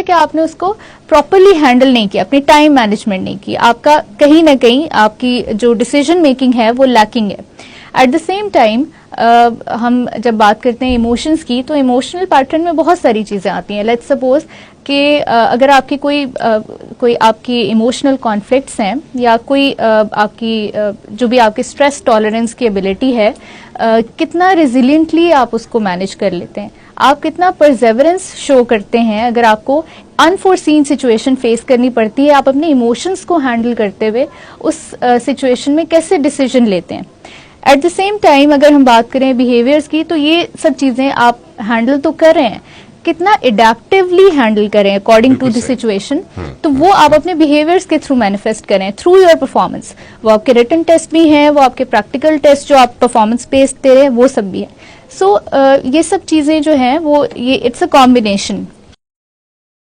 कि आपने उसको प्रॉपरली हैंडल नहीं किया, अपनी टाइम मैनेजमेंट नहीं की, आपका कहीं ना कहीं आपकी जो डिसीजन मेकिंग है वो लैकिंग है। एट द सेम टाइम हम जब बात करते हैं इमोशंस की, तो इमोशनल पैटर्न में बहुत सारी चीजें आती हैं। लेट्स सपोज कि अगर आपकी कोई आपकी इमोशनल कॉन्फ्लिक्ट्स हैं, या कोई आपकी जो भी आपकी स्ट्रेस टॉलरेंस की एबिलिटी है, कितना रेजिलिएंटली आप उसको मैनेज कर लेते हैं, आप कितना परसेवरेंस शो करते हैं। अगर आपको अनफोर्सीन सिचुएशन फेस करनी पड़ती है, आप अपने इमोशंस को हैंडल करते हुए उस सिचुएशन में कैसे डिसीजन लेते हैं। एट द सेम टाइम अगर हम बात करें बिहेवियर्स की, तो ये सब चीजें आप हैंडल तो कर रहे हैं, कितना एडेप्टिवली हैंडल करें अकॉर्डिंग टू द सिचुएशन, तो वो आप अपने बिहेवियर्स के थ्रू मैनिफेस्ट करें, थ्रू योर परफॉर्मेंस। वो आपके रिटन टेस्ट भी हैं, वो आपके प्रैक्टिकल टेस्ट जो आप परफॉर्मेंस बेस्ड दे रहे हैं, वो सब भी है। सो ये सब चीजें जो हैं वो ये इट्स अ कॉम्बिनेशन